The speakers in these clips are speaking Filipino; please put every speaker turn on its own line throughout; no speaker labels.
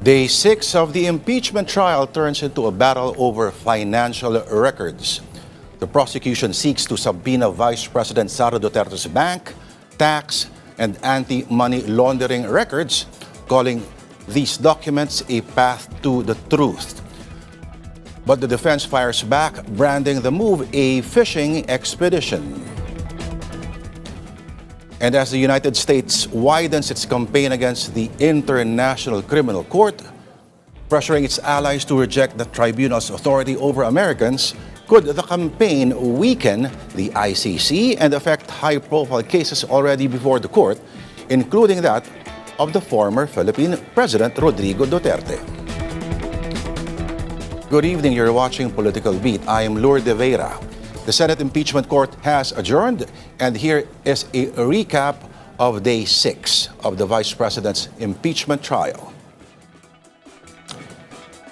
Day 6 of the impeachment trial turns into a battle over financial records. The prosecution seeks to subpoena Vice President Sara Duterte's bank, tax, and anti-money laundering records, calling these documents a path to the truth. But the defense fires back, branding the move a fishing expedition. And as the United States widens its campaign against the International Criminal Court, pressuring its allies to reject the tribunal's authority over Americans, could the campaign weaken the ICC and affect high-profile cases already before the court, including that of the former Philippine President Rodrigo Duterte? Good evening, you're watching Political Beat. I am Lourdes de Vera. The Senate Impeachment Court has adjourned, and here is a recap of Day 6 of the Vice President's impeachment trial.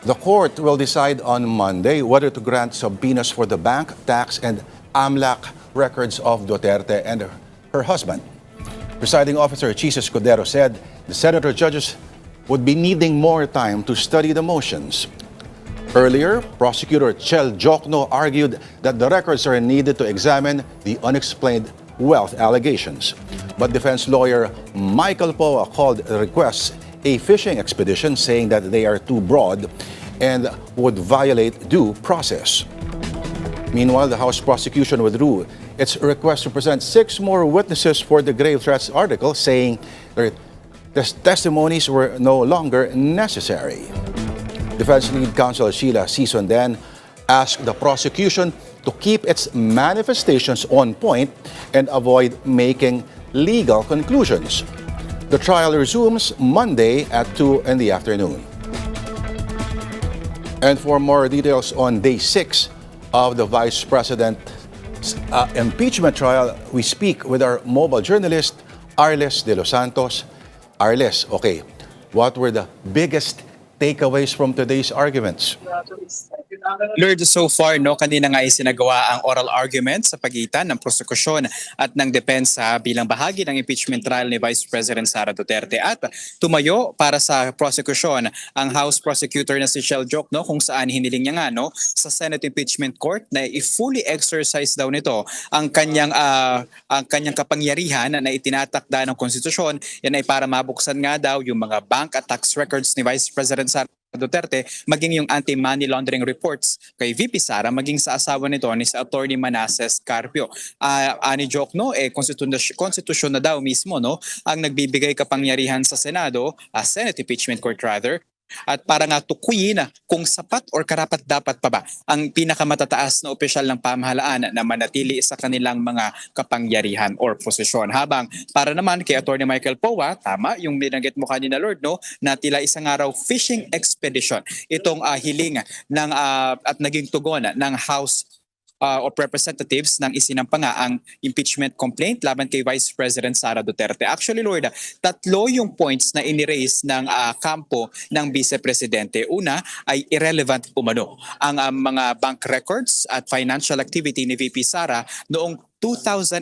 The court will decide on Monday whether to grant subpoenas for the bank, tax, and AMLAC records of Duterte and her husband. Presiding Officer Chis Escudero said the senator judges would be needing more time to study the motions. Earlier, Prosecutor Chel Jokno argued that the records are needed to examine the unexplained wealth allegations. But defense lawyer Michael Poa called the requests a fishing expedition, saying that they are too broad and would violate due process. Meanwhile, the House prosecution withdrew its request to present 6 more witnesses for the grave threats article, saying their testimonies were no longer necessary. Defense lead counsel Sheila Sison then asked the prosecution to keep its manifestations on point and avoid making legal conclusions. The trial resumes Monday at 2 in the afternoon. And for more details on Day 6 of the Vice President's impeachment trial, we speak with our mobile journalist, Arles de los Santos. Arles, okay, what were the biggest takeaways from today's arguments?
Lord, so far, kanina nga isinagawa ang oral argument sa pagitan ng prosekusyon at ng depensa bilang bahagi ng impeachment trial ni Vice President Sara Duterte. At tumayo para sa prosekusyon ang House Prosecutor na si Chel Jokno, kung saan hiniling niya nga sa Senate Impeachment Court na i-fully exercise daw nito ang kanyang kapangyarihan na itinatakda ng konstitusyon. Yan ay para mabuksan nga daw yung mga bank at tax records ni Vice President Sara Duterte, maging yung anti-money laundering reports kay VP Sara, maging sa asawa nito ni sa Attorney Manasseh Carpio. Ani Jokno, konstitusyon na daw mismo ang nagbibigay kapangyarihan sa Senado, Senate Impeachment Court rather, at para nga tukuyin kung sapat or karapat-dapat pa ba ang pinakamatataas na opisyal ng pamahalaan na manatili sa kanilang mga kapangyarihan or posisyon. Habang para naman kay Attorney Michael Poa, tama yung binanggit mo kanina Lord, na tila isang araw fishing expedition itong hiling ng at naging tugon ng House of Representatives nang isinampa nga ang impeachment complaint laban kay Vice President Sara Duterte. Actually, Lord, 3 yung points na iniraise ng kampo ng Vice Presidente. Una ay irrelevant umano ang mga bank records at financial activity ni VP Sara noong 2007,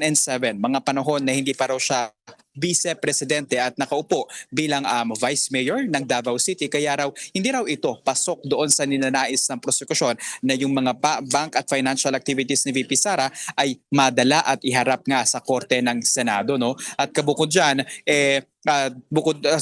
mga panahon na hindi pa raw siya Vice Presidente at nakaupo bilang Vice Mayor ng Davao City. Kaya raw hindi raw ito pasok doon sa ninanais ng prosekusyon na yung mga bank at financial activities ni VP Sara ay madala at iharap nga sa korte ng Senado. At kabukod dyan,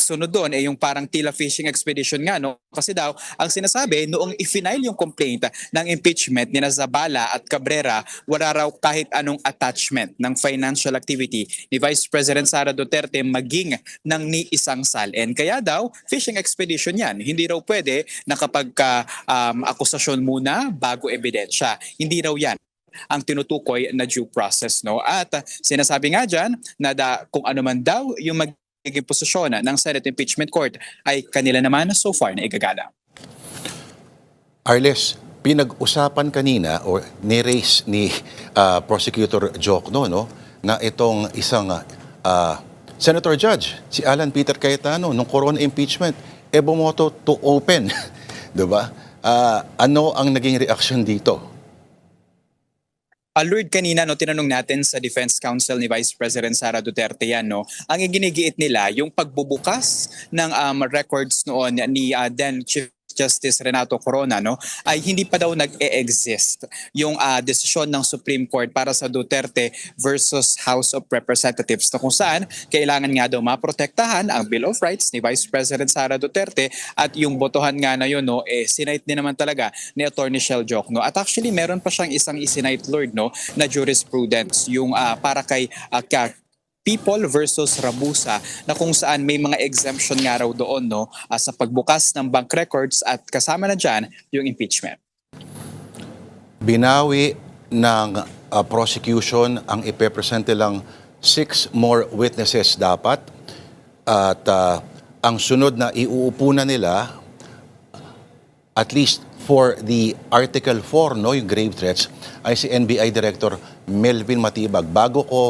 sunod doon yung parang tila fishing expedition nga kasi daw ang sinasabi noong i-file yung complaint ng impeachment ni Zabala at Cabrera, wala raw kahit anong attachment ng financial activity ni Vice President Sara Duterte maging ng ni isang salin. Kaya daw fishing expedition yan, hindi raw pwede na kapag akusasyon muna bago ebidensya, hindi raw yan ang tinutukoy na due process. At sinasabi nga dyan na kung ano man daw yung magiging posisyon ng Senate Impeachment Court ay kanila naman so far na igagala.
Arles, pinag-usapan kanina o ni-raise ni Prosecutor Jokno na itong isang Senator Judge, si Alan Peter Cayetano, nung corona impeachment, bumoto to open. Diba? Ano ang naging reaksyon dito?
Lord, kanina no, tinanong natin sa Defense Council ni Vice President Sara Duterte yan, no, ang iginigiit nila yung pagbubukas ng records noon ni then Chief Justice Renato Corona, no, ay hindi pa daw nag-e-exist yung desisyon ng Supreme Court para sa Duterte versus House of Representatives, na kung saan kailangan nga daw maprotektahan ang Bill of Rights ni Vice President Sara Duterte, at yung botohan nga na yun, no, sinite din naman talaga ni Attorney Shell Jokno. At actually meron pa siyang isang isinite, Lord, no, na jurisprudence, yung para kay People versus Rabusa, na kung saan may mga exemption nga raw doon, no, sa pagbukas ng bank records, at kasama na dyan yung impeachment.
Binawi ng prosecution ang ipepresente lang 6 more witnesses dapat, at ang sunod na iuupo na nila, at least for the Article 4, no, yung grave threats, ay si NBI Director Melvin Matibag. Bago ko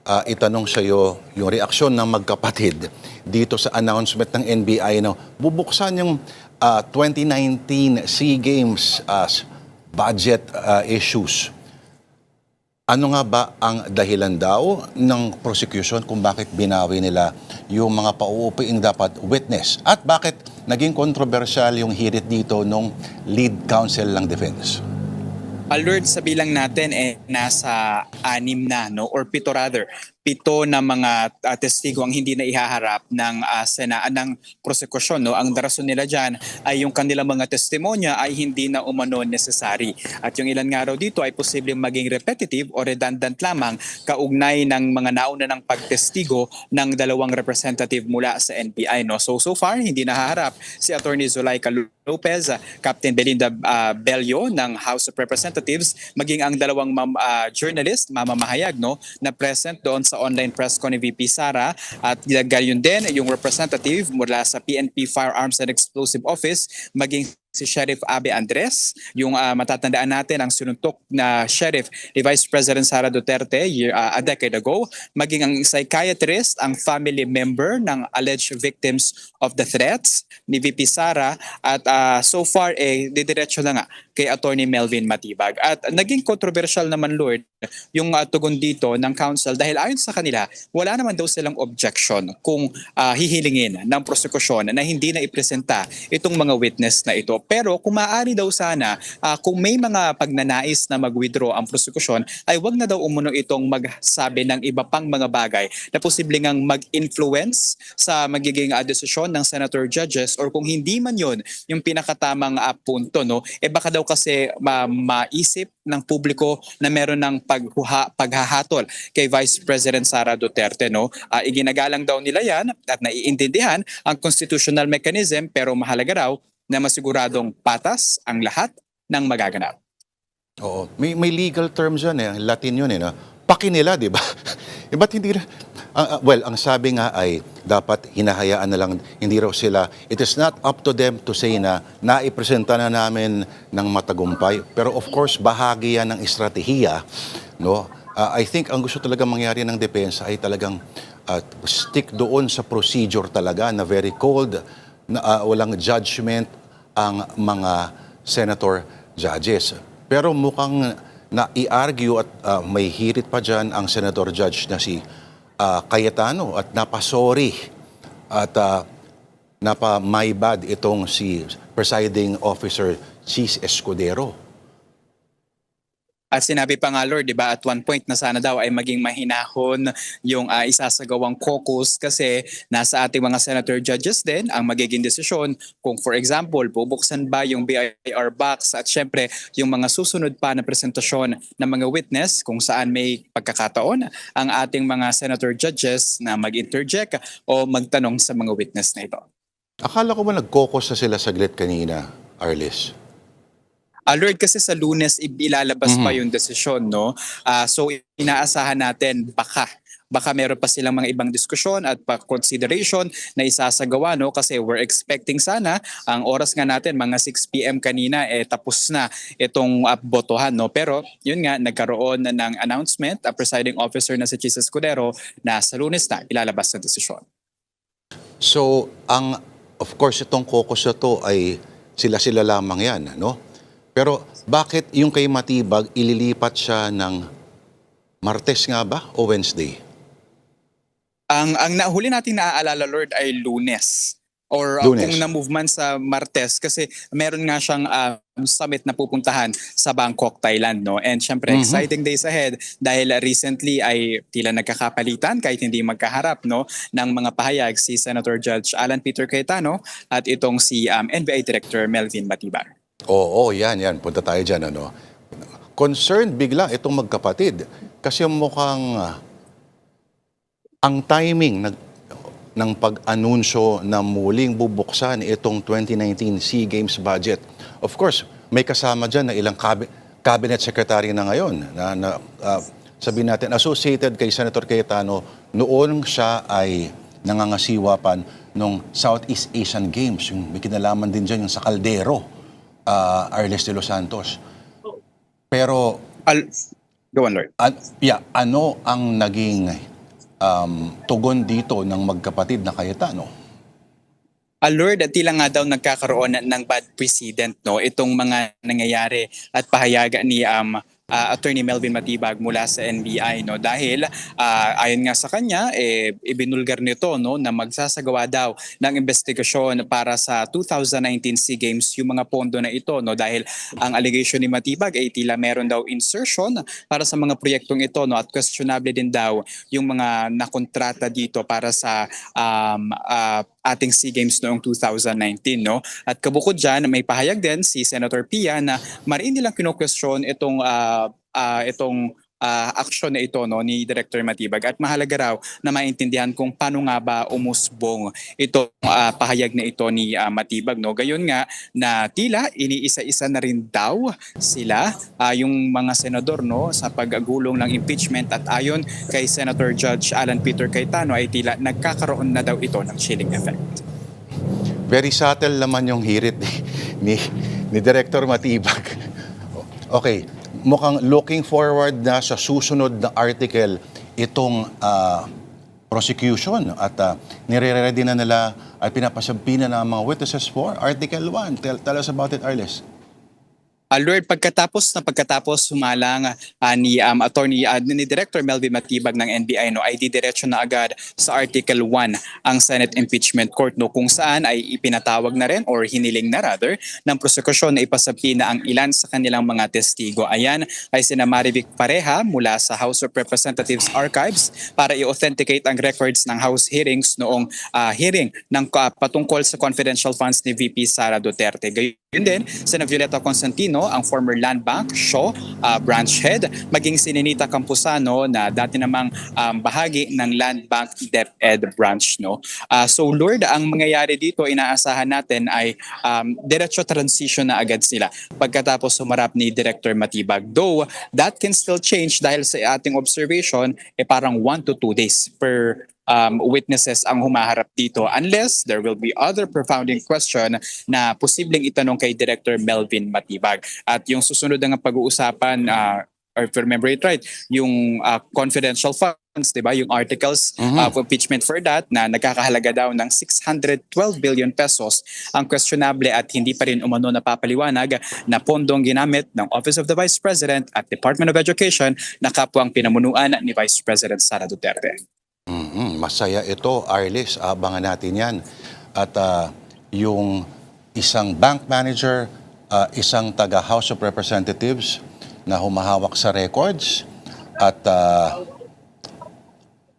itanong sa iyo yung reaksyon ng magkapatid dito sa announcement ng NBI na bubuksan yung 2019 SEA Games budget issues. Ano nga ba ang dahilan daw ng prosecution kung bakit binawi nila yung mga pauupiing dapat witness? At bakit naging controversial yung hirit dito ng lead counsel ng defense?
Lord, sa bilang natin nasa 6 na, no, or 7 rather, 7 na mga testigo ang hindi na ihaharap ng ng prosekusyon, no. Ang rason nila diyan ay yung kanilang mga testimonya ay hindi na umano necessary. At yung ilan nga raw dito ay posibleng maging repetitive o redundant lamang kaugnay ng mga nauna ng pagtestigo ng 2 representative mula sa NBI, no. So far hindi nahaharap si Attorney Zulaika Lopez, Captain Belinda Bello ng House of Representatives, maging ang 2 journalist, mamamahayag, no, na present doon sa online press con ni VP Sara, at gayon din yung representative mula sa PNP Firearms and Explosive Office, maging si Sheriff Abe Andres, yung matatandaan natin ang sinuntok na sheriff ni Vice President Sara Duterte a decade ago, maging ang psychiatrist, ang family member ng alleged victims of the threats ni VP Sara, at so far didiretso na nga kay Attorney Melvin Matibag. At naging controversial naman, Lord, yung tugon dito ng counsel, dahil ayon sa kanila, wala naman daw silang objection kung hihilingin ng prosekusyon na hindi na ipresenta itong mga witness na ito. Pero kung maaari daw sana, kung may mga pagnanais na mag-withdraw ang prosekusyon, ay wag na daw umuno itong magsabi ng iba pang mga bagay na posibleng ang mag-influence sa magiging desisyon ng senator judges, or kung hindi man yon yung pinakatamang punto, no, baka daw kasi maisip ng publiko na meron ng paghahatol kay Vice President Sara Duterte, no. Iginagalang daw nila yan at naiintindihan ang constitutional mechanism, pero mahalaga raw na masiguradong patas ang lahat ng magaganap.
Oo. May legal terms yan eh. Latin yun eh. No? Paki nila, di ba? Ba't hindi well, ang sabi nga ay dapat hinahayaan na lang, hindi raw sila, it is not up to them to say na naipresenta na namin ng matagumpay. Pero of course, bahagi yan ng estratehiya. No? I think ang gusto talaga mangyari ng depensa ay talagang stick doon sa procedure talaga na very cold, na walang judgment ang mga senator judges. Pero mukhang na-i-argue at may hirit pa dyan ang senator judge na si Cayetano, at napasori at napamaybad itong si presiding officer Chis Escudero.
At sinabi pa nga, Lord, di ba, at one point na sana daw ay maging mahinahon yung isasagawang caucus, kasi nasa ating mga senator judges din ang magiging desisyon kung, for example, bubuksan ba yung BIR box, at syempre yung mga susunod pa na presentasyon ng mga witness kung saan may pagkakataon ang ating mga senator judges na mag-interject o magtanong sa mga witness na ito.
Akala ko ba nag-caucus na sila saglit kanina, Arlis?
Lord, kasi sa Lunes ilalabas pa yung desisyon, no? So inaasahan natin baka meron pa silang mga ibang diskusyon at consideration na isasagawa, no? Kasi we're expecting sana, ang oras nga natin mga 6 PM kanina tapos na itong botohan, no? Pero yun nga, nagkaroon na ng announcement ang presiding officer na si Chis Escudero na sa Lunes na ilalabas na desisyon.
So, of course, itong caucus na to ay sila-sila lamang yan, no? Pero bakit yung kay Matibag ililipat siya ng Martes nga ba o Wednesday?
Ang nahuli nating naaalala, Lord, ay Lunes. Or kung
Lunes.
na-move man sa Martes kasi meron nga siyang summit na pupuntahan sa Bangkok, Thailand, no? And syempre exciting days ahead dahil recently ay tila nagkakapalitan kahit hindi magkaharap, no, ng mga pahayag si Senator Judge Alan Peter Cayetano at itong si NBI Director Melvin Matibag.
Oo, yan. Punta tayo dyan, ano. Concerned bigla itong magkapatid. Kasi mukhang ang timing ng pag-anunsyo na muling bubuksan itong 2019 SEA Games budget. Of course, may kasama dyan na ilang cabinet secretary na ngayon na sabihin natin associated kay Senator Cayetano noon siya ay nangangasiwa pa nung Southeast Asian Games. Yung may kinalaman din dyan yung sa Caldero, Arles de los Santos. Pero
Go on, Lord.
ano ang naging tugon dito ng magkapatid na Cayetano?
Lord, at tila nga daw nagkakaroon ng bad precedent, no, itong mga nangyayari at pahayaga ni Attorney Melvin Matibag mula sa NBI, no, dahil ayon nga sa kanya ibinulgar nito, no, na magsasagawa daw ng investigasyon para sa 2019 SEA Games yung mga pondo na ito, no, dahil ang allegation ni Matibag ay tila meron daw insertion para sa mga proyektong ito, no, at questionable din daw yung mga nakontrata dito para sa ating SEA Games noong 2019, no. At kabukod dyan, may pahayag din si Senator Pia na mariin nilang kino-question itong aksyon na ito, no, ni Director Matibag, at mahalaga raw na maintindihan kung paano nga ba umusbong itong pahayag na ito ni Matibag, no. Gayon nga na tila iniisa-isa na rin daw sila yung mga senador, no, sa pag-agulong ng impeachment, at ayon kay Senator Judge Alan Peter Cayetano ay tila nagkakaroon na daw ito ng chilling effect.
Very subtle naman yung hirit ni Director Matibag. Okay, mukhang looking forward na sa susunod na article itong prosecution at nire-ready na nila at pinapasabi na ng mga witnesses for Article 1. Tell us about it, Arles.
Lord, pagkatapos humalang ni Director Melvin Matibag ng NBI, no, ay didiretso na agad sa Article 1 ang Senate Impeachment Court, no, kung saan ay ipinatawag na rin or hiniling na rather ng prosekusyon na ipasabi na ang ilan sa kanilang mga testigo. Ayan ay sina Marivic Pareja mula sa House of Representatives Archives para i-authenticate ang records ng House hearings noong hearing ng patungkol sa confidential funds ni VP Sara Duterte. Yun din, sina Violeta Constantino, ang former Land Bank Shaw branch head, maging si Ninita Campuzano na dati namang bahagi ng Land Bank DepEd branch, no. So Lord, ang mangyayari dito inaasahan natin ay diretso transition na agad sila pagkatapos humarap ni Director Matibag. Though that can still change dahil sa ating observation parang 1 to 2 days per witnesses ang humaharap dito unless there will be other profounding question na posibleng itanong kay Director Melvin Matibag. At yung susunod na pag-uusapan, or if you remember it right, yung confidential funds, diba? Yung articles of impeachment for that na nagkakahalaga daw ng 612 billion pesos ang questionable at hindi pa rin umano napapaliwanag na pondong ginamit ng Office of the Vice President at Department of Education na kapwang pinamunuan ni Vice President Sara Duterte.
Masaya ito, Arlis. Abangan natin yan. At yung isang bank manager, isang taga House of Representatives na humahawak sa records. At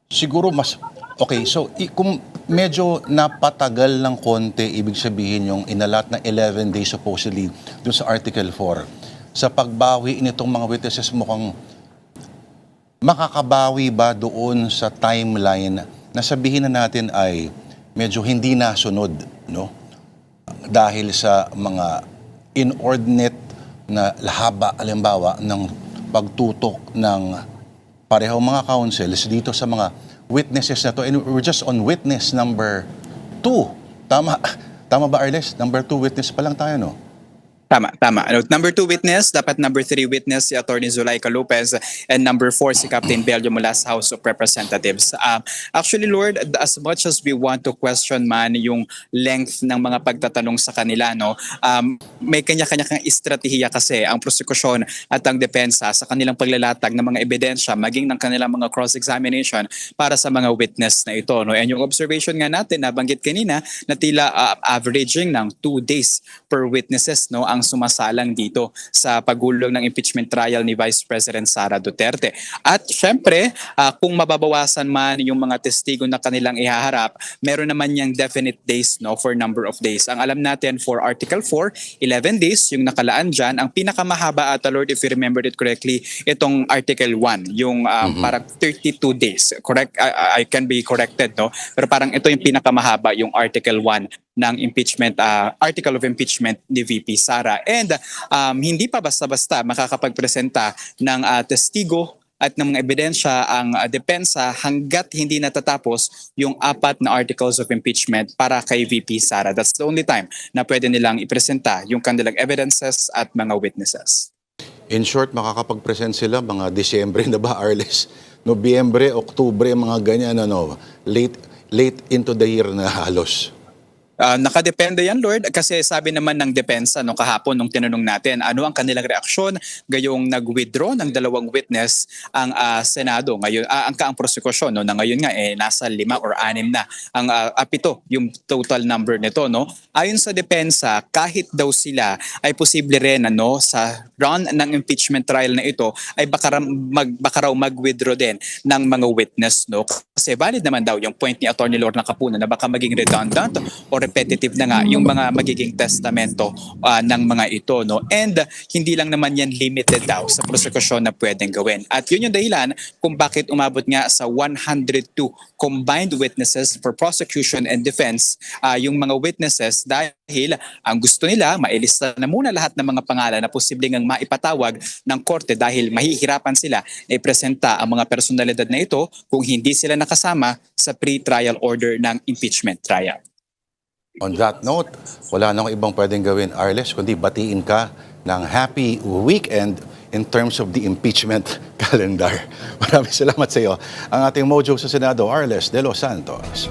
siguro mas... Okay, so kung medyo napatagal ng konti, ibig sabihin yung inalat na 11 days supposedly dun sa Article 4, sa pagbawi nitong mga witnesses mukhang makakabawi ba doon sa timeline na sabihin na natin ay medyo hindi nasunod, no? Dahil sa mga inordinate na lahaba, halimbawa, ng pagtutok ng parehong mga counsels dito sa mga witnesses na to. And we're just on witness number 2. Tama ba, Arles? Number 2 witness pa lang tayo, no?
Tama, tama. Ano, number 2 witness, dapat number 3 witness si Attorney Zulaika Lopez, and number 4 si Captain Bello mula sa House of Representatives. Actually, Lord, as much as we want to question man yung length ng mga pagtatanong sa kanila, no, may kanya-kanya kang estratehiya kasi ang prosekusyon at ang depensa sa kanilang paglalatag ng mga ebidensya, maging ng kanilang mga cross-examination para sa mga witness na ito. No? And yung observation nga natin, nabanggit kanina, na tila averaging ng 2 days per witnesses, no, ang sumasalang dito sa pagulong ng impeachment trial ni Vice President Sara Duterte. At syempre, kung mababawasan man yung mga testigo na kanilang ihaharap, meron naman yung definite days, no, for number of days. Ang alam natin for Article 4, 11 days yung nakalaan dyan. Ang pinakamahaba at Lord, if you remembered it correctly, itong Article 1, yung parang 32 days. Correct? I can be corrected, no? Pero parang ito yung pinakamahaba, yung Article 1 ng impeachment, article of impeachment ni VP Sara. And hindi pa basta-basta makakapagpresenta ng testigo at ng mga ebidensya ang depensa hanggat hindi natatapos yung 4 na articles of impeachment para kay VP Sara. That's the only time na pwede nilang ipresenta yung kanilang evidences at mga witnesses.
In short, makakapag-present sila mga Disyembre na ba, Arles? Nobyembre, Oktubre, mga ganyan, ano, late into the year na halos.
Nakadepende yan, Lord, kasi sabi naman ng depensa no, kahapon nung tinanong natin ano ang kanilang reaksyon gayong nag-withdraw ng 2 witness ang Senado ngayon, ang prosekusyon no, na ngayon nga nasa 5 or 6 na ang 7 yung total number nito, no. Ayon sa depensa, kahit daw sila ay posible rin ano sa run ng impeachment trial na ito ay baka raw mag-withdraw din ng mga witness, no. Kasi valid naman daw yung point ni Attorney Lorna Capuna na baka maging redundant o repetitive na nga yung mga magiging testamento ng mga ito, no. And hindi lang naman yan limited daw sa prosekusyon na pwedeng gawin. At yun yung dahilan kung bakit umabot nga sa 102 combined witnesses for prosecution and defense yung mga witnesses dahil ang gusto nila mailista na muna lahat ng mga pangalan na posibleng ang maipatawag ng korte dahil mahihirapan sila na ipresenta ang mga personalidad na ito kung hindi sila nakasama sa pre-trial order ng impeachment trial.
On that note, wala nang ibang pwedeng gawin, Arles, kundi batiin ka ng happy weekend in terms of the impeachment calendar. Maraming salamat sa iyo. Ang ating mojo sa Senado, Arles de los Santos.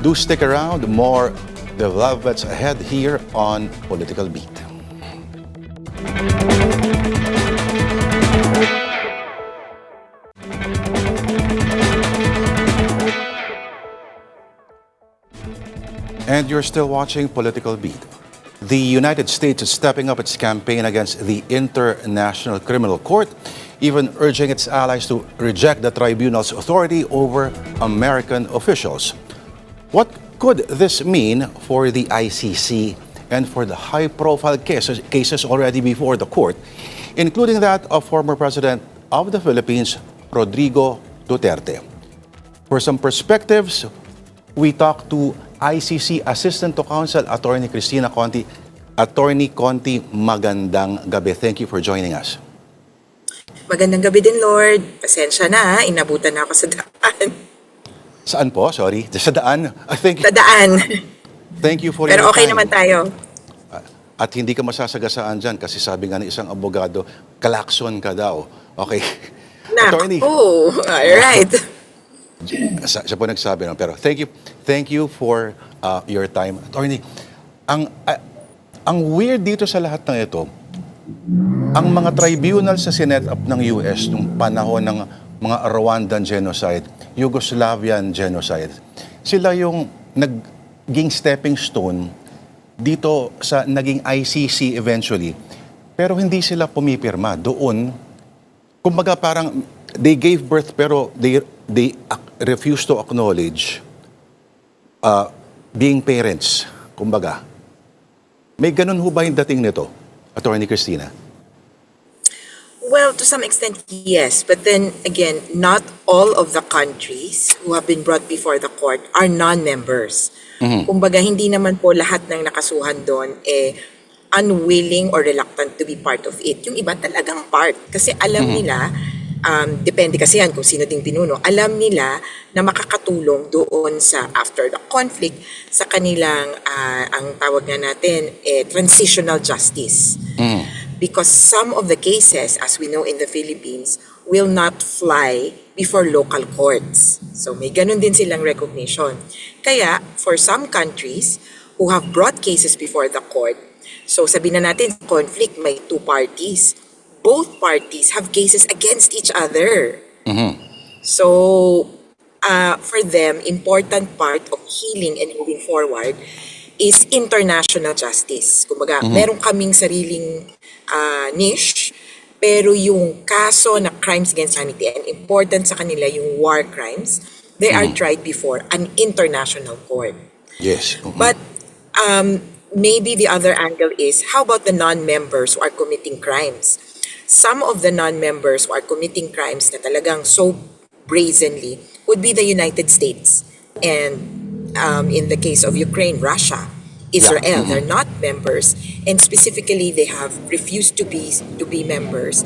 Do stick around. More developments ahead here on Political Beat. And you're still watching Political Beat. The United States is stepping up its campaign against the International Criminal Court, even urging its allies to reject the tribunal's authority over American officials. What could this mean for the ICC and for the high-profile cases already before the court, including that of former President of the Philippines, Rodrigo Duterte? For some perspectives, we talked to ICC Assistant to Counsel Attorney Cristina Conti. Attorney Conti, magandang gabi. Thank you for joining us.
Magandang gabi din, Lord. Pasensya na, inabutan na ako sa daan.
Saan po? Sorry. Sa daan?
Sa daan.
Thank you for
Pero
your
okay
time.
naman tayo.
At hindi ka masasagasaan dyan kasi sabi nga ng isang abogado, kalakson ka daw. Okay. Attorney.
Oh, alright.
Siya po nagsabi. No? Pero thank you for your time. Attorney, ang weird dito sa lahat ng ito, ang mga tribunal sa sinet up ng US nung panahon ng mga Rwandan genocide, Yugoslavian genocide, sila yung naging stepping stone dito sa naging ICC eventually. Pero hindi sila pumipirma doon. Kumbaga parang they gave birth pero they refused to acknowledge being parents. Kumbaga, may ganun ho ba yung dating nito, Attorney Cristina?
Well, to some extent, yes. But then again, not all of the countries who have been brought before the court are non-members. Kumbaga, hindi naman po lahat ng nakasuhan doon unwilling or reluctant to be part of it. Yung iba talagang part. Kasi alam nila depende kasi yan kung sino ding pinuno, alam nila na makakatulong doon sa after the conflict sa kanilang, ang tawag nga natin, transitional justice. Because some of the cases, as we know in the Philippines, will not fly before local courts. So may ganun din silang recognition. Kaya, for some countries who have brought cases before the court, so sabihin na natin, conflict, may two parties. Both parties have cases against each other. So, for them, important part of healing and moving forward is international justice. Kumbaga, meron kaming sariling niche, pero yung kaso na crimes against humanity, and important sa kanila yung war crimes, they are tried before an international court.
Yes.
But maybe the other angle is, how about the non-members who are committing crimes? Some of the non-members who are committing crimes na talagang so brazenly would be the United States. And in the case of Ukraine, Russia, Israel, they're not members. And specifically, they have refused to be members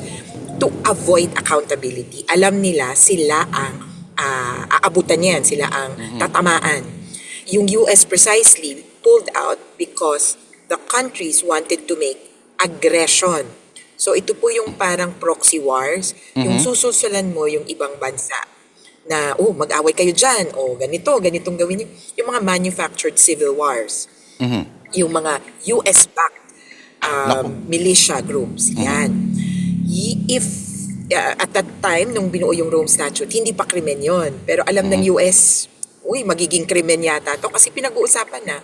to avoid accountability. Alam nila sila ang aabutan yan, sila ang tatamaan. Yung US precisely pulled out because the countries wanted to make aggression. So ito po yung parang proxy wars, yung sususulan mo yung ibang bansa na, mag-away kayo dyan, ganitong gawin niyo. Yung mga manufactured civil wars, yung mga US-backed militia groups, yan. If at that time, nung binuo yung Rome Statute, hindi pa krimen yon. Pero alam ng US, magiging krimen yata to kasi pinag-uusapan na.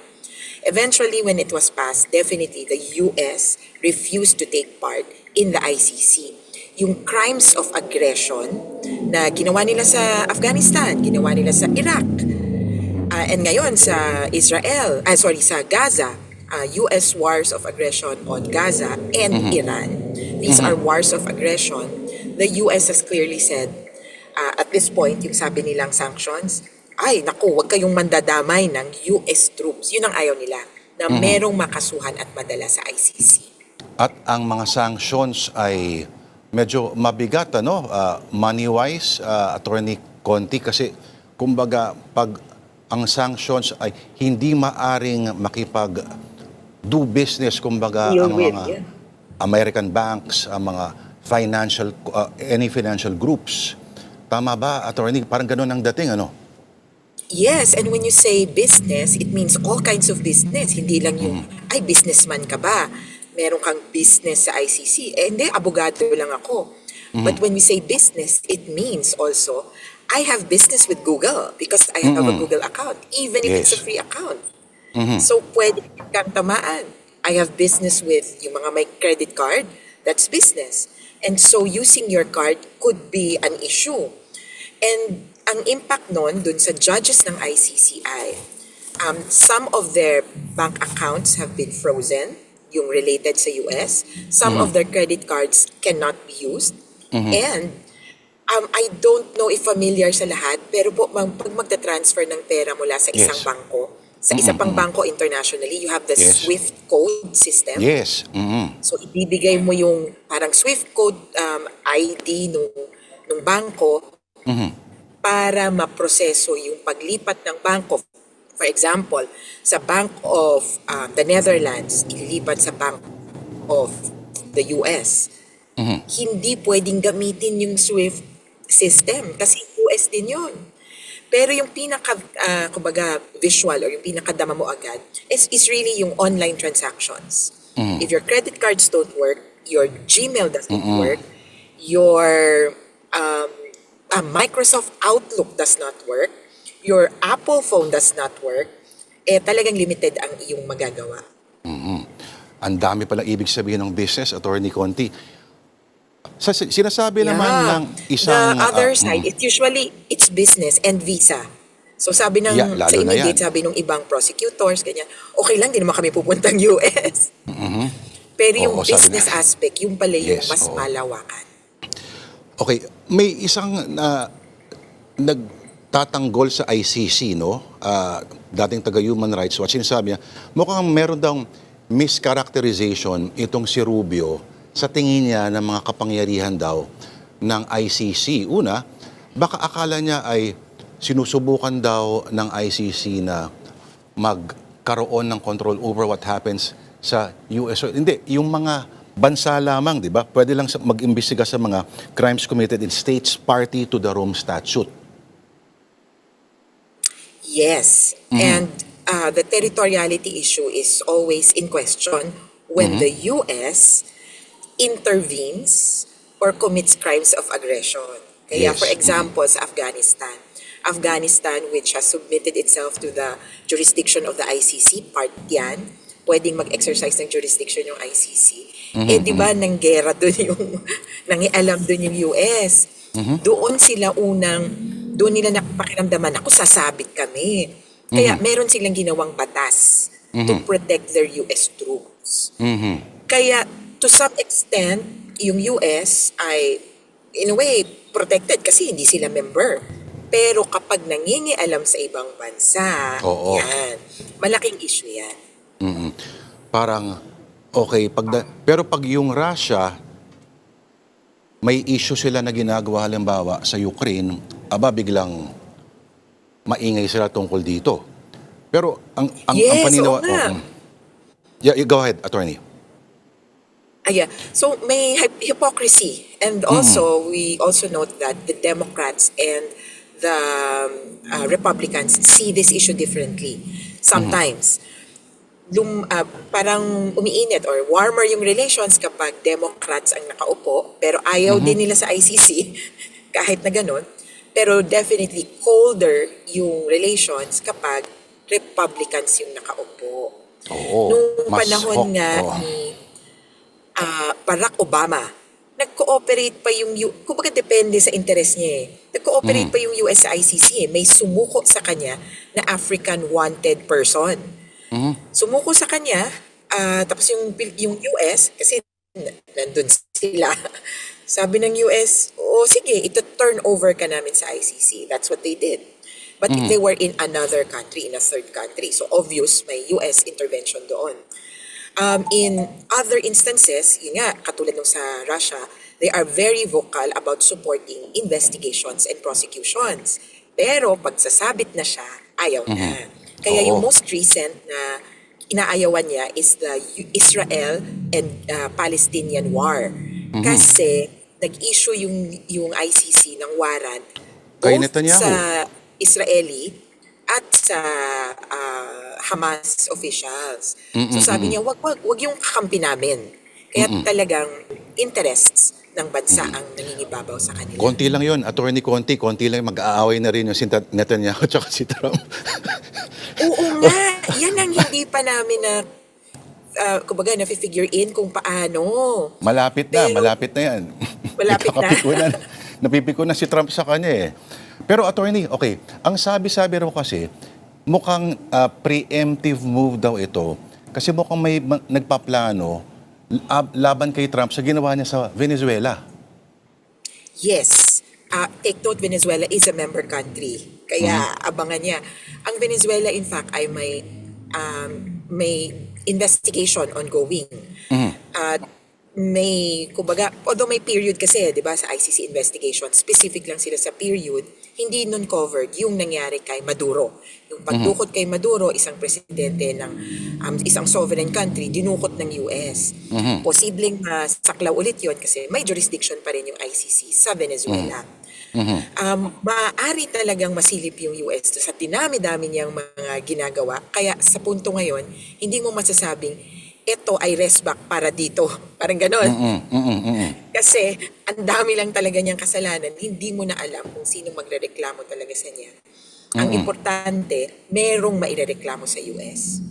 Eventually, when it was passed, definitely the US refused to take part in the ICC. Yung crimes of aggression na ginawa nila sa Afghanistan, ginawa nila sa Iraq, and ngayon sa sa Gaza, US wars of aggression on Gaza and Iran. These are wars of aggression. The US has clearly said, at this point, yung sabi nilang sanctions, wag kayong mandadamay ng US troops. Yun ang ayaw nila, na merong makasuhan at madala sa ICC.
At ang mga sanctions ay medyo mabigat, money-wise, Attorney Conti, kasi kumbaga pag ang sanctions ay hindi maaring makipag-do business, kumbaga ang mga American banks, ang mga any financial groups. Tama ba, Attorney? Parang ganun ang dating,
Yes, and when you say business, it means all kinds of business. Hindi lang yung, businessman ka ba? Meron kang business sa ICC. Hindi, abogado lang ako. But when we say business, it means also, I have business with Google because I have a Google account, even if it's a free account. So, pwede kang tamaan. I have business with yung mga may credit card, that's business. And so, using your card could be an issue. And ang impact nun dun sa judges ng ICC ay some of their bank accounts have been frozen, yung related sa US. Some of their credit cards cannot be used. And I don't know if familiar sa lahat, pero po pag magta-transfer ng pera mula sa isang bangko, sa isa pang bangko internationally, you have the SWIFT code system.
Yes.
So ibibigay mo yung parang SWIFT code ID nung bangko para maproseso yung paglipat ng bangko. For example, sa Bank of the Netherlands, ililipat sa Bank of the US. Hindi pwedeng gamitin yung SWIFT system kasi US din yun. Pero yung kumbaga, visual or yung pinakadama mo agad is really yung online transactions. If your credit cards don't work, your Gmail doesn't work, your Microsoft Outlook does not work, your Apple phone does not work, talagang limited ang iyong magagawa.
Ang dami palang ibig sabihin ng business, Attorney Conti. Sinasabi naman ng isang...
The other side, it's business and visa. So sabi ng sa immediate, sabi ng ibang prosecutors, ganyan, okay lang, di naman kami pupuntang US. Pero yung business aspect, yung pala yung mas malawakan.
Okay, may isang nagtatanggol sa ICC, dating taga-Human Rights Watch, sinasabi niya, mukhang meron daw mischaracterization itong si Rubio sa tingin niya ng mga kapangyarihan daw ng ICC. Una, baka akala niya ay sinusubukan daw ng ICC na magkaroon ng control over what happens sa US. Hindi, yung mga bansa lamang, di ba? Pwede lang mag-imbestiga sa mga crimes committed in states party to the Rome Statute.
Yes. And the territoriality issue is always in question when the US intervenes or commits crimes of aggression. Kaya
Yes.
for example, sa Afghanistan, which has submitted itself to the jurisdiction of the ICC, part yan, pwedeng mag-exercise ng jurisdiction yung ICC. Eh, di ba, nanggera doon yung, nangialam doon yung US. Doon nila napakiramdaman, ako sasabit kami. Kaya meron silang ginawang batas to protect their US troops. Kaya, to some extent, yung US ay, in a way, protected kasi hindi sila member. Pero kapag nangingialam sa ibang bansa,
Oo.
yan, malaking issue yan.
Parang, okay, pero pag yung Russia, may issue sila na ginagawa halimbawa sa Ukraine, biglang maingay sila tungkol dito. Pero ang
Yes,
paniniwala...
oo nga.
Yeah, go ahead, attorney.
So may hypocrisy. And also, we also note that the Democrats and the Republicans see this issue differently. Sometimes, parang umiinit or warmer yung relations kapag Democrats ang nakaupo, pero ayaw din nila sa ICC, kahit na ganun. Pero definitely colder yung relations kapag Republicans yung nakaupo.
Oo.
Nung
mas
panahon nga
oo.
ni Barack Obama, nag-cooperate pa kumbaga depende sa interest niya eh. Nag-cooperate pa yung US sa ICC eh. May sumuko sa kanya na African wanted person. Sumuko sa kanya, tapos yung US, kasi nandun sila, sabi ng US, sige, ito turn over ka namin sa ICC. That's what they did. But if they were in another country, in a third country, so obvious may US intervention doon. In other instances, yun nga, katulad nung sa Russia, they are very vocal about supporting investigations and prosecutions. Pero pag sasabit na siya, ayaw na. Kaya yung
Oo.
most recent na inaayawan niya is the Israel and Palestinian war. Kasi nag-issue yung ICC ng warrant
Kay
both
Netanyahu.
sa Israeli at sa Hamas officials. So sabi niya, wag yung kakampi namin. Kaya talagang interests ng bansa ang nangingibabaw sa kanila.
Konti lang yun, attorney konti lang mag-aaway na rin yung si Netanyahu at si Trump.
Oo nga, yan ang hindi pa namin kumbaga na-figure in kung paano.
Malapit
Pero-
na yan.
Malapit na.
Napipiko na si Trump sa kanya eh. Pero attorney, okay, ang sabi-sabi raw kasi, mukhang preemptive move daw ito kasi mukhang may nagpaplano laban kay Trump sa ginawa niya sa Venezuela.
Yes. Take note, Venezuela is a member country. Kaya abangan niya. Ang Venezuela, in fact, ay may investigation ongoing. Kumbaga, although may period kasi, di ba, sa ICC investigation, specific lang sila sa period, hindi nun covered yung nangyari kay Maduro. Yung pagdukot kay Maduro, isang presidente ng isang sovereign country, dinukot ng US. Posibleng saklaw ulit yon kasi may jurisdiction pa rin yung ICC sa Venezuela. Maaari talagang masilip yung US sa dinami-dami niyang mga ginagawa. Kaya sa punto ngayon, hindi mo masasabing ito ay rest back para dito. Parang ganon. Kasi ang dami lang talaga niyang kasalanan, hindi mo na alam kung sino magrereklamo talaga sa niya. Ang importante, merong mairereklamo sa US.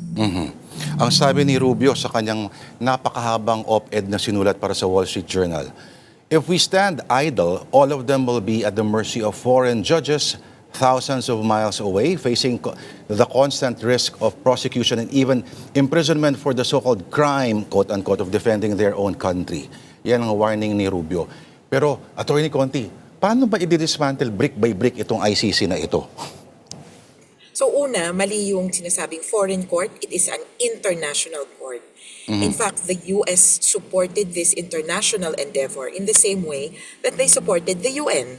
Ang sabi ni Rubio sa kanyang napakahabang op-ed na sinulat para sa Wall Street Journal, if we stand idle, all of them will be at the mercy of foreign judges thousands of miles away, facing the constant risk of prosecution and even imprisonment for the so-called crime, quote-unquote, of defending their own country. Yan ang warning ni Rubio. Pero, Attorney Conti, paano ba i-dismantle brick by brick itong ICC na ito?
So una, mali yung sinasabing foreign court, it is an international court. In fact, the US supported this international endeavor in the same way that they supported the UN.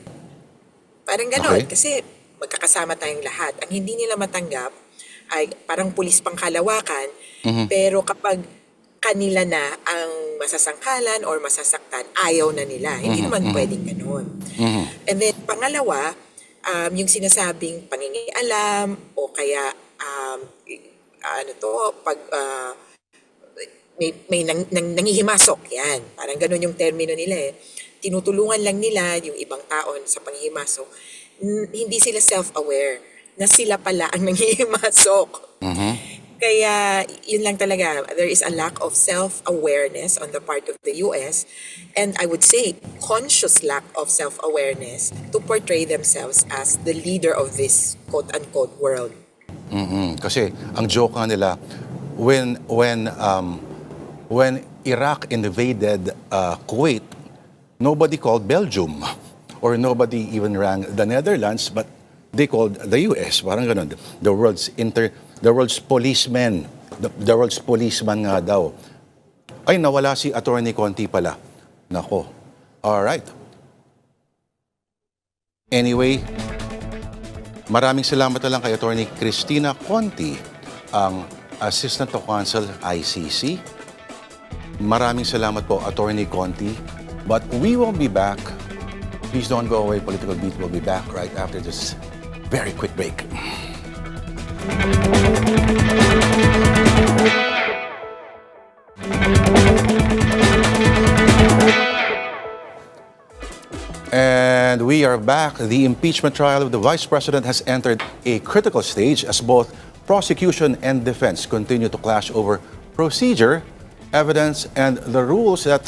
Parang ganon,
Okay.
kasi magkakasama tayong lahat. Ang hindi nila matanggap ay parang pulis pangkalawakan, pero kapag kanila na ang masasangkalan or masasaktan, ayaw na nila. Hindi naman pwedeng ganon. And then, pangalawa, yung sinasabing pangingialam o kaya pag nangihimasok, yan. Parang ganun yung termino nila eh. Tinutulungan lang nila yung ibang tao sa panghihimasok. Hindi sila self-aware na sila pala ang nanghihimasok. Kaya yun lang talaga, there is a lack of self-awareness on the part of the US, and I would say conscious lack of self-awareness to portray themselves as the leader of this quote-unquote world.
Kasi ang joke nga nila, when Iraq invaded Kuwait, nobody called Belgium or nobody even rang the Netherlands, but they called the US. Parang ganun. The world's policeman. The world's policeman nga daw. Ay, nawala si Attorney Conti pala. Nako. All right. Anyway, maraming salamat na lang kay Attorney Cristina Conti, ang Assistant to Counsel ICC. Maraming salamat po, Attorney Conti. But we will be back. Please don't go away. Political Beat will be back right after this very quick break. And we are back. The impeachment trial of the Vice President has entered a critical stage as both prosecution and defense continue to clash over procedure, evidence, and the rules that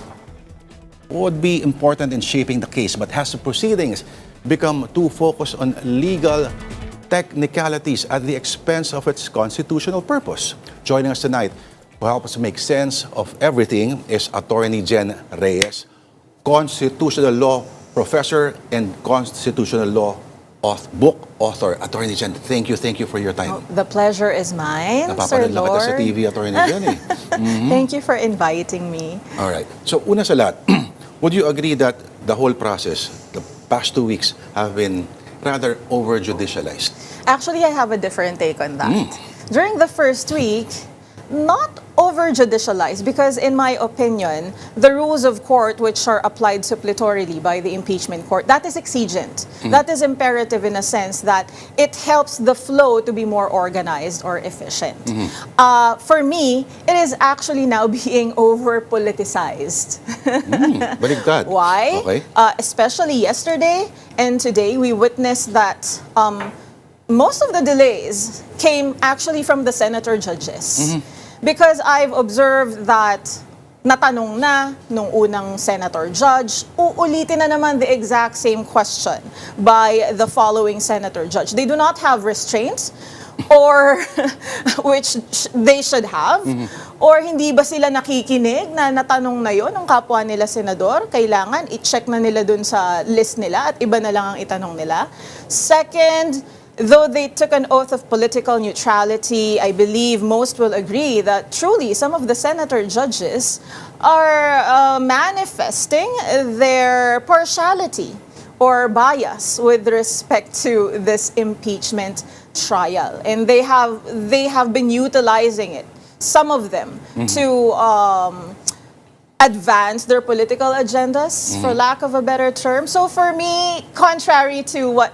would be important in shaping the case. But has the proceedings become too focused on legal technicalities at the expense of its constitutional purpose? Joining us tonight to help us make sense of everything is Attorney Jen Reyes, constitutional law professor and constitutional law book author. Attorney Jen, thank you for your time.
The pleasure is mine, Sir
Napapanood lang kita sa
Lord.
TV, Attorney Jen eh.
Thank you for inviting me.
All right. So, una sa lahat, would you agree that the whole process, the past 2 weeks, have been rather over-judicialized?
Actually, I have a different take on that. During the first week, not over-judicialized because, in my opinion, the rules of court which are applied suppletorily by the impeachment court, that is exigent. That is imperative in a sense that it helps the flow to be more organized or efficient. For me, it is actually now being over-politicized.
Baligtad.
Why?
Okay.
Especially yesterday and today, we witnessed that most of the delays came actually from the senator judges. Because I've observed that natanong na nung unang senator judge, uulitin na naman the exact same question by the following senator judge. They do not have restraints or which they should have, or hindi ba sila nakikinig na natanong na yon ng kapwa nila senador? Kailangan i-check na nila dun sa list nila at iba na lang ang itanong nila. Second, though they took an oath of political neutrality, I believe most will agree that truly some of the senator judges are manifesting their partiality or bias with respect to this impeachment trial. And they have been utilizing it, some of them, to advance their political agendas, for lack of a better term. So for me, contrary to what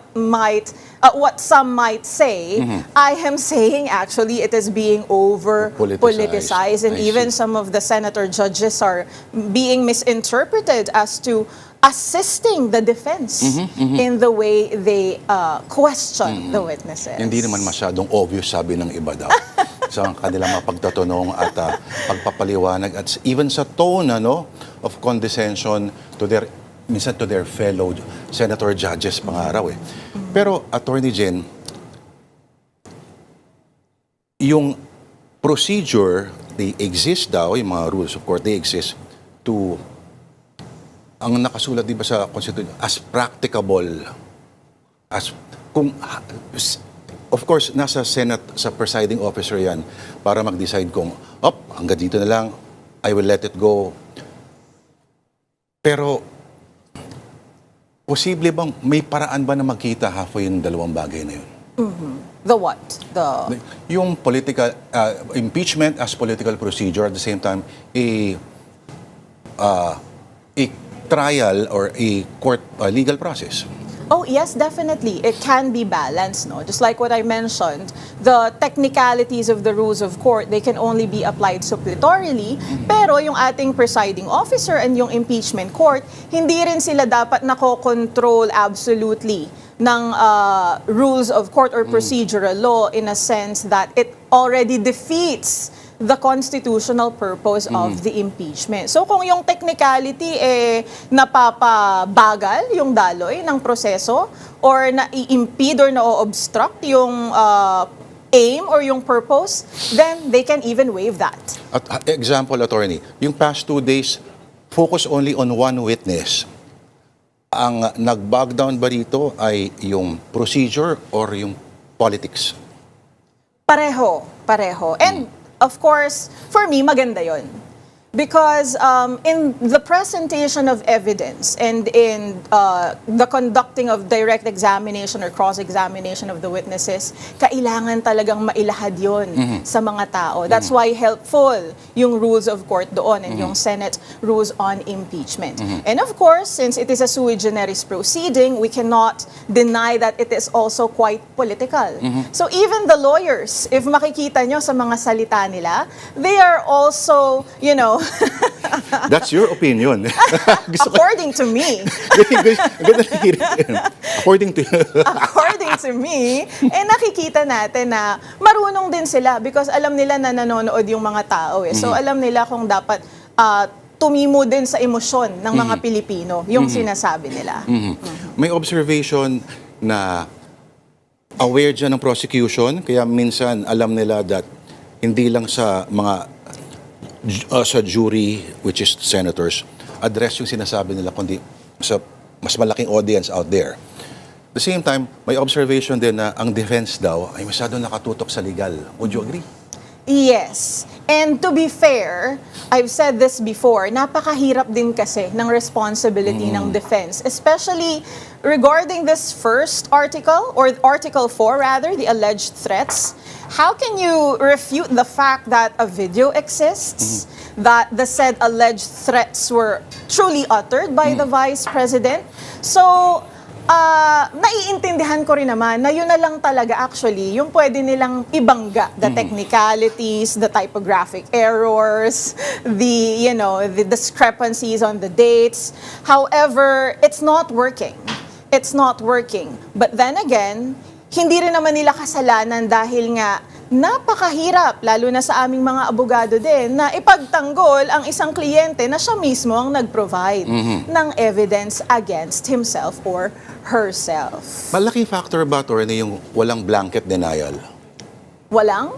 some might say, I am saying actually it is being over-politicized, and
I
even
see.
some of the senator judges are being misinterpreted as to assisting the defense in the way they question the witnesses.
Hindi naman masyadong obvious, sabi ng iba daw. Sa kanilang mga pagtatanong at pagpapaliwanag at even sa tone of condescension minsan to their fellow senator judges pangaraw eh. Pero Attorney Jen, yung procedure, they exist daw, yung mga rules of court, they exist to, ang nakasulat di ba sa Constitution, as practicable, as kung, of course, nasa Senate, sa presiding officer yan, para mag-decide kung, hanggang dito na lang, I will let it go. Pero, posible bang may paraan ba na magkita halfway yung dalawang bagay na yun?
The what? The
Yung political, impeachment as political procedure, at the same time, a trial or a court legal process.
Oh, yes, definitely. It can be balanced, no? Just like what I mentioned, the technicalities of the rules of court, they can only be applied suppletorily, pero yung ating presiding officer and yung impeachment court, hindi rin sila dapat nako-control absolutely ng rules of court or procedural law in a sense that it already defeats the constitutional purpose of the impeachment. So kung yung technicality napapabagal yung daloy ng proseso or na-impede or na-obstruct yung aim or yung purpose, then they can even waive that.
At example, attorney, yung past 2 days, focus only on one witness. Ang nag-bog down ba rito ay yung procedure or yung politics?
Pareho. And of course, for me, maganda yon. Because in the presentation of evidence and in the conducting of direct examination or cross-examination of the witnesses, kailangan talagang mailahad yon sa mga tao. That's why helpful yung rules of court doon and yung Senate rules on impeachment. And of course, since it is a sui generis proceeding, we cannot deny that it is also quite political. So even the lawyers, if makikita nyo sa mga salita nila, they are also, you know,
That's your opinion.
according to me.
Ganda na hirin. According to
According to me, nakikita natin na marunong din sila because alam nila na nanonood yung mga tao. So alam nila kung dapat tumimo din sa emosyon ng mga Pilipino yung sinasabi nila.
May observation na aware dyan ng prosecution, kaya minsan alam nila that hindi lang sa mga sa jury, which is senators, address yung sinasabi nila, kundi sa mas malaking audience out there. At the same time, may observation din na ang defense daw ay masyadong nakatutok sa legal. Would you agree?
Yes. And to be fair, I've said this before, napakahirap din kasi ng responsibility ng defense, especially regarding this first article, or Article 4 rather, the alleged threats. How can you refute the fact that a video exists, that the said alleged threats were truly uttered by the Vice President? So, naiintindihan ko rin naman na yun na lang talaga actually yung pwede nilang ibangga, the technicalities, the typographic errors, the discrepancies on the dates. However, it's not working. It's not working. But then again, hindi rin naman nila kasalanan dahil nga napakahirap, lalo na sa aming mga abogado din, na ipagtanggol ang isang kliyente na siya mismo ang nag-provide ng evidence against himself or herself.
Malaking factor ba, Atty., yung walang blanket denial?
Walang?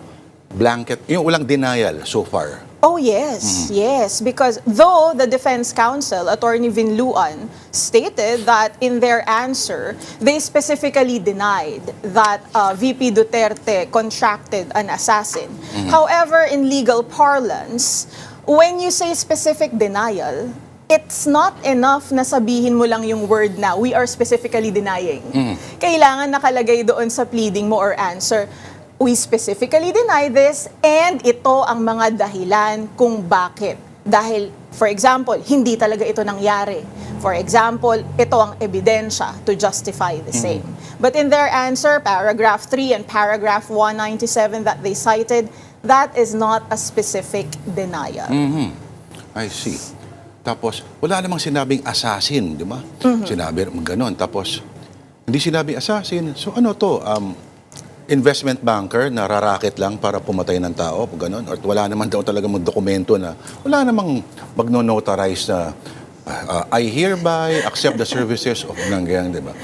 Yung walang denial so far.
Oh, yes. Yes. Because though the defense counsel, Attorney Vinluan, stated that in their answer, they specifically denied that VP Duterte contracted an assassin. However, in legal parlance, when you say specific denial, it's not enough na sabihin mo lang yung word na we are specifically denying. Kailangan nakalagay doon sa pleading mo or answer, we specifically deny this and ito ang mga dahilan kung bakit. Dahil, for example, hindi talaga ito nangyari. For example, ito ang ebidensya to justify the same. But in their answer, paragraph 3 and paragraph 197 that they cited, that is not a specific denial.
I see. Tapos, wala namang sinabing assassin, di ba? Sinabi gano'n. Tapos, hindi sinabing assassin. So ano to? Investment banker na rarakit lang para pumatay ng tao, gano'n? Or wala naman daw talaga dokumento na, wala namang magno-notarize na I hereby accept the services of nangyayang, di ba?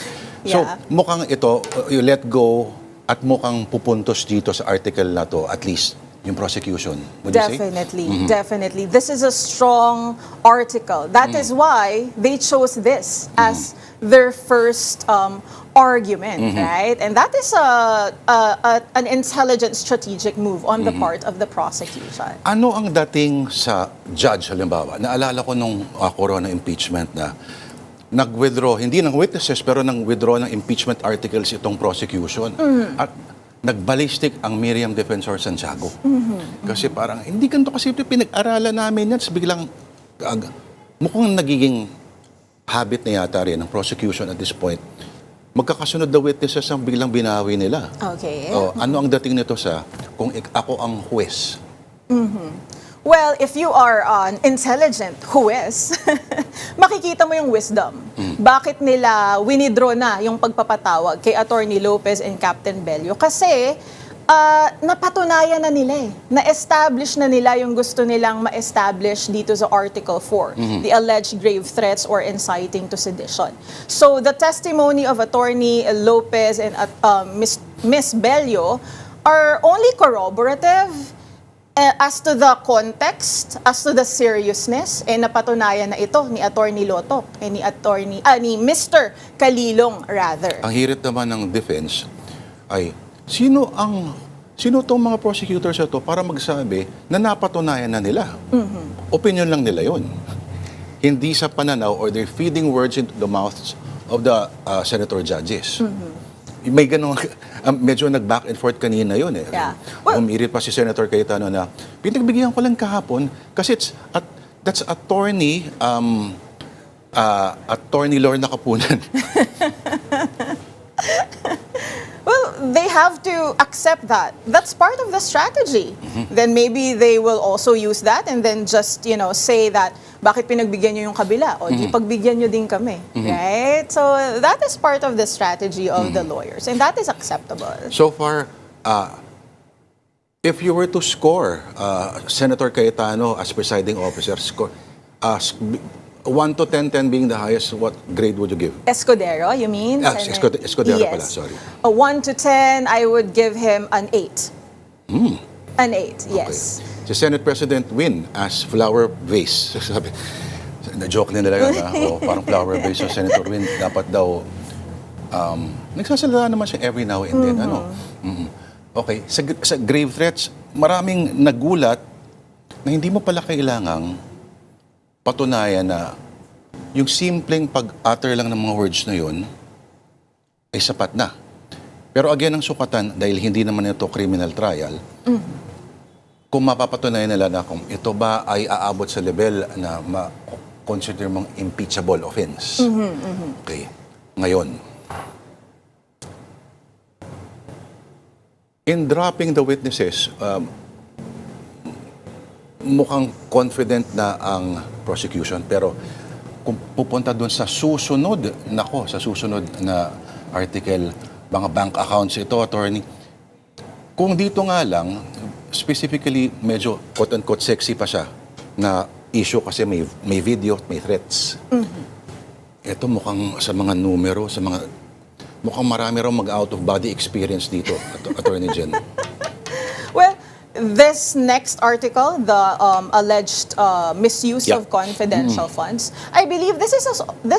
So,
Yeah.
mukhang ito, you let go at mukhang pupuntos dito sa article na to, at least yung prosecution. Would you say?
Definitely. This is a strong article. That is why they chose this as their first argument, right? And that is an intelligent strategic move on the part of the prosecution.
Ano ang dating sa judge, halimbawa? Naalala ko nung corona impeachment na nag-withdraw, hindi ng witnesses, pero nang-withdraw ng impeachment articles itong prosecution. At nag-ballistic ang Miriam Defensor Santiago. Kasi parang, hindi ganito kasi pinag-aralan namin yan. Biglang, mukhang nagiging habit na yata rin ng prosecution at this point. Magkakasunod na witnesses ang biglang binawi nila.
Okay.
Ano ang dating nito sa kung ako ang huwes?
Well, if you are an intelligent huwes, makikita mo yung wisdom. Bakit nila winidraw na yung pagpapatawag kay Attorney Lopez and Captain Bello? Kasi napatunayan na nila na-establish na nila yung gusto nilang ma-establish dito sa Article 4, the alleged grave threats or inciting to sedition. So the testimony of Attorney Lopez and Miss Bello are only corroborative as to the context, as to the seriousness, napatunayan na ito ni Attorney Loto, ni Mr. Kalilong rather.
Ang hirit naman ng defense ay, sino tong mga prosecutors ito para magsabi na napatunayan na nila? Opinion lang nila yon. Hindi sa pananaw or they're feeding words into the mouths of the senator judges. May ganun, medyo nag-back and forth kanina yun eh.
Yeah. Well,
umirit pa si Senator Cayetano na pinagbigyan ko lang kahapon kasi that's attorney Lorna Kapunan.
well, they have to accept that. That's part of the strategy. Then maybe they will also use that and then just, say that bakit pinagbigyan nyo yung kabila? O di pagbigyan nyo din kami. Right? So that is part of the strategy of the lawyers. And that is acceptable.
So far, if you were to score Senator Cayetano as presiding officer, 1 to 10, 10 being the highest, what grade would you give?
Escudero, you mean?
Escudero
yes.
pala, sorry.
A 1 to 10, I would give him an 8. An 8, yes.
Okay. Si Senate President Win as flower vase. Sabi, na-joke nila yun, parang flower vase sa Senator Win. Dapat daw, nagsasalita naman siya every now and then. Okay, sa grave threats, maraming nagulat na hindi mo pala kailangang patunayan na yung simpleng pag-utter lang ng mga words na yun ay sapat na. Pero again, ang sukatan, dahil hindi naman ito criminal trial, kung mapapatunayan nila na kung ito ba ay aabot sa level na ma-consider mong impeachable offense. Okay. Ngayon, in dropping the witnesses, mukhang confident na ang prosecution. Pero kung pupunta doon sa susunod na article, mga bank accounts ito, attorney, kung dito nga lang, specifically, medyo quote-unquote sexy pa siya na issue kasi may video, may threats. Ito mukhang sa mga numero, mukhang marami raw mag-out-of-body experience dito, Attorney Jen.
Well, this next article, the alleged misuse of confidential funds, I believe this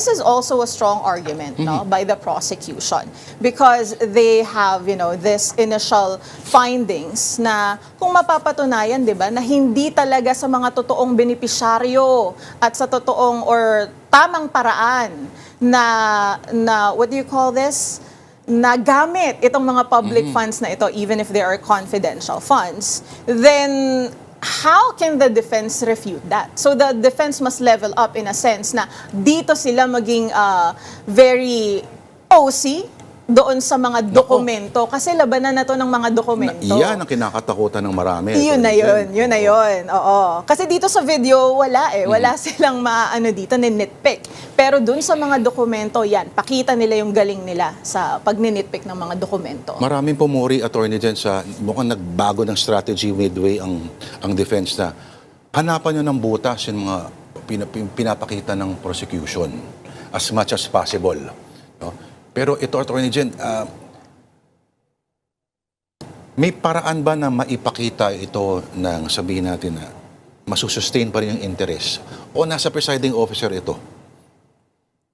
is also a strong argument by the prosecution because they have, this initial findings na kung mapapatunayan, 'di ba, na hindi talaga sa mga totoong benepisyaryo at sa totoong or tamang paraan na what do you call this? Na gamit itong mga public funds na ito, even if they are confidential funds, then how can the defense refute that? So the defense must level up in a sense na dito sila maging very OC doon sa mga dokumento. Kasi labanan na to ng mga dokumento.
Yan ang kinakatakutan ng marami.
Yun na yun. Oo. Kasi dito sa video, wala Wala silang dito, ninitpick. Pero dun sa mga dokumento, yan, pakita nila yung galing nila sa pag-ninitpick ng mga dokumento.
Maraming pumuri, Attorney Jen, sa mukhang nagbago ng strategy midway ang defense na hanapan nyo ng butas yung mga pinapakita ng prosecution as much as possible. No? Pero ito, Attorney Jen, May paraan ba na maipakita ito ng sabihin natin na masusustain pa rin yung interest? O nasa presiding officer ito?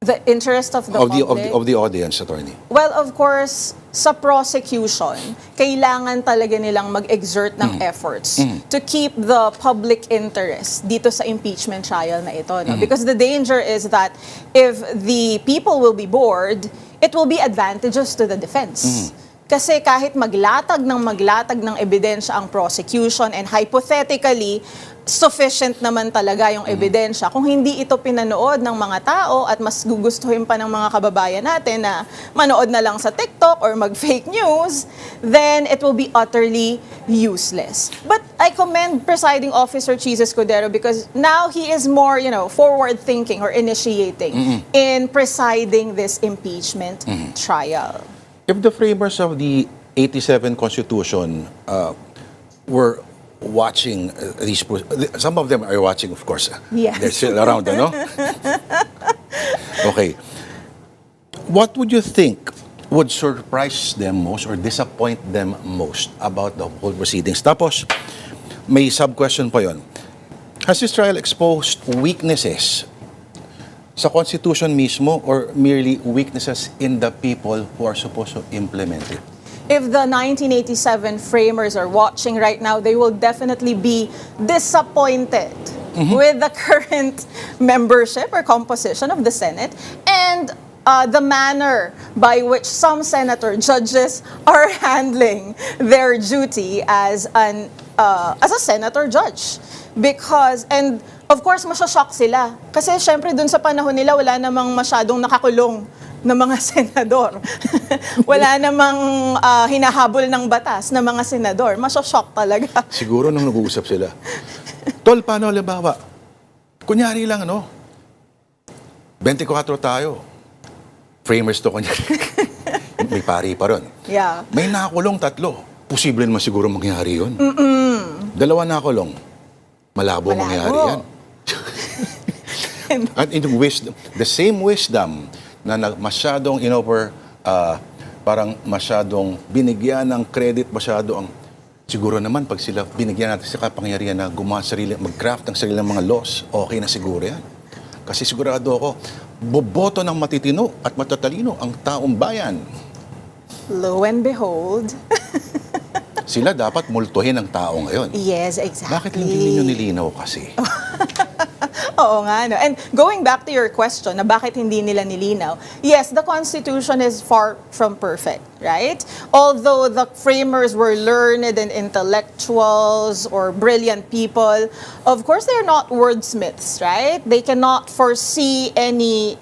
The interest of the public?
Of the audience, attorney.
Well, of course, sa prosecution, kailangan talaga nilang mag-exert ng efforts to keep the public interest dito sa impeachment trial na ito. No? Because the danger is that if the people will be bored, it will be advantageous to the defense. Kasi kahit maglatag ng ebidensya ang prosecution and hypothetically, sufficient naman talaga yung ebidensya. Kung hindi ito pinanood ng mga tao at mas gugustuhin pa ng mga kababayan natin na manood na lang sa TikTok or mag-fake news, then it will be utterly useless. But I commend Presiding Officer Chis Escudero because now he is more, forward-thinking or initiating in presiding this impeachment trial.
If the framers of the 87 Constitution were watching some of them are watching, of course.
Yes.
They're still around, ano? Okay. What would you think would surprise them most or disappoint them most about the whole proceedings? Tapos, may sub-question pa yon. Has this trial exposed weaknesses sa Constitution mismo or merely weaknesses in the people who are supposed to implement it?
If the 1987 framers are watching right now, they will definitely be disappointed with the current membership or composition of the Senate and the manner by which some senator judges are handling their duty as a senator judge. Because, and of course, masyashock sila. Kasi syempre dun sa panahon nila, wala namang masyadong nakakulong na mga senador. Wala namang hinahabol ng batas na mga senador. Masyashock talaga.
Siguro nung nag-uusap sila. Tol, paano halimbawa? Kunyari lang, 24 tayo. Framers to, kunyari. May pari pa ron.
Yeah.
May nakakulong 3. Posible naman siguro mangyari yun. 2 nakakulong. Malabo mangyari yan. At in wisdom, the same wisdom na masyadong parang masyadong binigyan ng credit, masyado ang siguro naman pag sila binigyan natin sa kapangyarihan na mag-craft ng sariling mga laws, okay na siguro yan. Kasi sigurado ako, boboto ng matitino at matatalino ang taong bayan.
Lo and behold.
Sila dapat multuhin ng tao ngayon.
Yes, exactly.
Bakit hindi ninyo nilinaw kasi?
Oo nga, no? And going back to your question na bakit hindi nila nilinaw, yes, the Constitution is far from perfect, right? Although the framers were learned and intellectuals or brilliant people, of course they're not wordsmiths, right? They cannot foresee any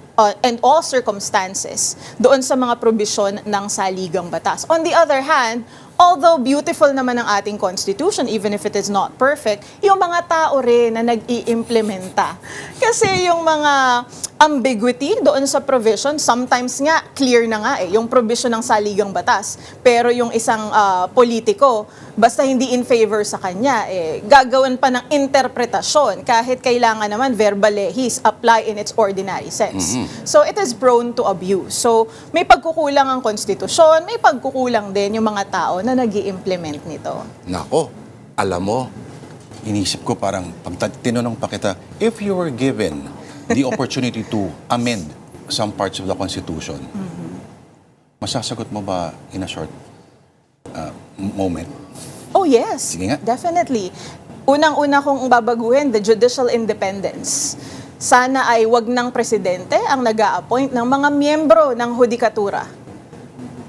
and all circumstances doon sa mga probisyon ng saligang batas. On the other hand, although beautiful naman ang ating Constitution, even if it is not perfect, yung mga tao rin na nag-i-implementa. Kasi yung mga ambiguity doon sa provision, sometimes nga, clear na nga yung provision ng saligang batas. Pero yung isang politiko, basta hindi in favor sa kanya, gagawin pa ng interpretasyon kahit kailangan naman verbal lehis apply in its ordinary sense. So it is prone to abuse. So may pagkukulang ang konstitusyon, may pagkukulang din yung mga tao na nag-i-implement nito.
Nako, alam mo, inisip ko parang, pag tinanong pa kita, if you were given the opportunity to amend some parts of the Constitution, masasagot mo ba in a short moment?
Oh yes,
Sige nga.
definitely. Unang-una kong babaguhin, the judicial independence. Sana ay wag ng presidente ang nag-a-appoint ng mga miyembro ng hudikatura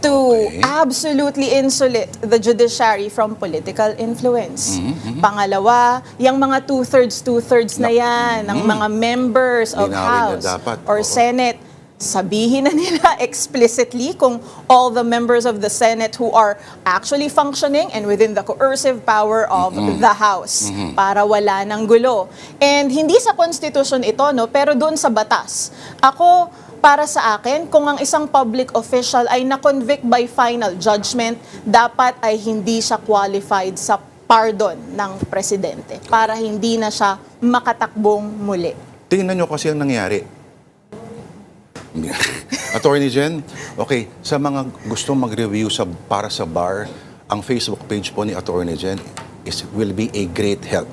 to absolutely insulate the judiciary from political influence. Pangalawa, yung mga two-thirds na yan ng mga members of
Linawin na
House
dapat.
or
Oo.
Senate, sabihin na nila explicitly kung all the members of the Senate who are actually functioning and within the coercive power of the House para wala ng gulo. And hindi sa Constitution ito, pero doon sa batas. Ako, para sa akin, kung ang isang public official ay na-convict by final judgment, dapat ay hindi siya qualified sa pardon ng presidente para hindi na siya makatakbong muli.
Tingnan nyo kasi ang nangyari. Attorney Jen, okay, sa mga gustong mag-review para sa bar, ang Facebook page po ni Attorney Jen will be a great help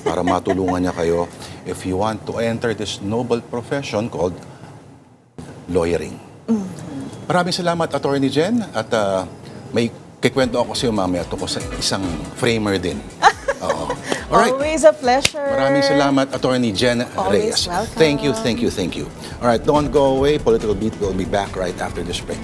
para matulungan niya kayo if you want to enter this noble profession called lawyering. Maraming salamat, Attorney Jen. At may kikwento ako sa iyo mamaya tungkol sa isang framer din. Oo. Alright.
Always a pleasure.
Maraming salamat, Attorney Jen
Always
Reyes.
welcome.
Thank you, thank you, thank you. All right, don't go away. Political Beat will be back right after this break.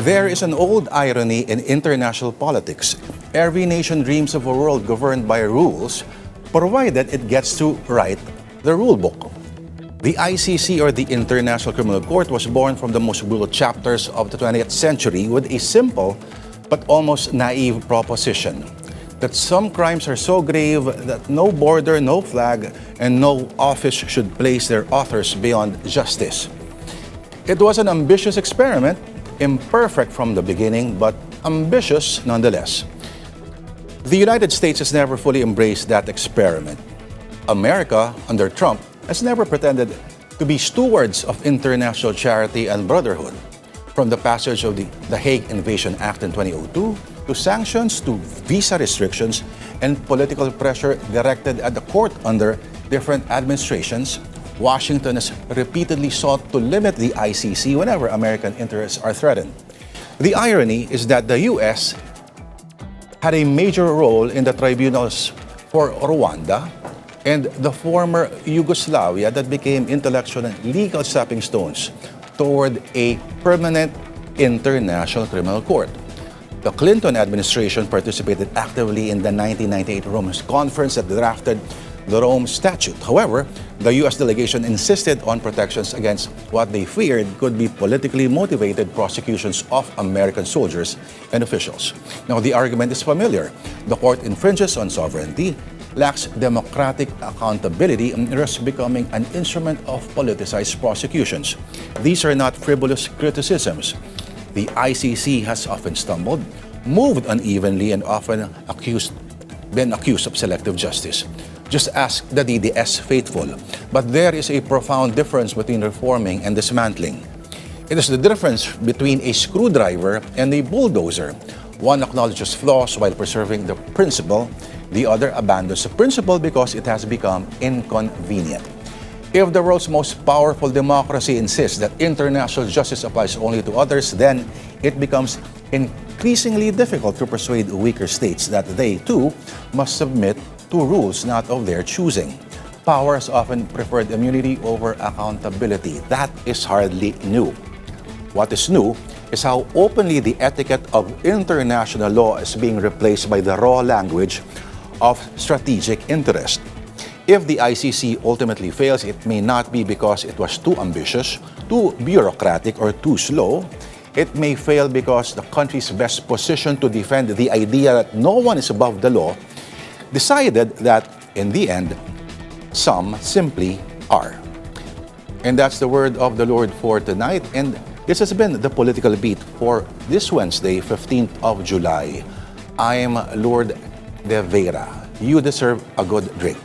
There is an old irony in international politics. Every nation dreams of a world governed by rules, provided it gets to write the rule book. The ICC, or the International Criminal Court, was born from the most brutal chapters of the 20th century with a simple but almost naive proposition that some crimes are so grave that no border, no flag, and no office should place their authors beyond justice. It was an ambitious experiment, imperfect from the beginning, but ambitious nonetheless. The United States has never fully embraced that experiment. America, under Trump, has never pretended to be stewards of international charity and brotherhood. From the passage of the Hague Invasion Act in 2002, to sanctions, to visa restrictions, and political pressure directed at the court under different administrations, Washington has repeatedly sought to limit the ICC whenever American interests are threatened. The irony is that the U.S. had a major role in the tribunals for Rwanda and the former Yugoslavia that became intellectual and legal stepping stones toward a permanent international criminal court. The Clinton administration participated actively in the 1998 Rome Conference that drafted the Rome Statute. However, the U.S. delegation insisted on protections against what they feared could be politically motivated prosecutions of American soldiers and officials. Now, the argument is familiar. The court infringes on sovereignty, lacks democratic accountability, and risks becoming an instrument of politicized prosecutions. These are not frivolous criticisms. The ICC has often stumbled, moved unevenly, and often been accused of selective justice. Just ask the DDS faithful. But there is a profound difference between reforming and dismantling. It is the difference between a screwdriver and a bulldozer. One acknowledges flaws while preserving the principle. The other abandons the principle because it has become inconvenient. If the world's most powerful democracy insists that international justice applies only to others, then it becomes increasingly difficult to persuade weaker states that they, too, must submit to rules not of their choosing. Power has often preferred immunity over accountability. That is hardly new. What is new is how openly the etiquette of international law is being replaced by the raw language of strategic interest. If the ICC ultimately fails, it may not be because it was too ambitious, too bureaucratic, or too slow. It may fail because the countries best positioned to defend the idea that no one is above the law decided that, in the end, some simply are. And that's the word of the Lord for tonight. And this has been the Political Beat for this Wednesday, 15th of July. I am Lord De Vera. You deserve a good drink.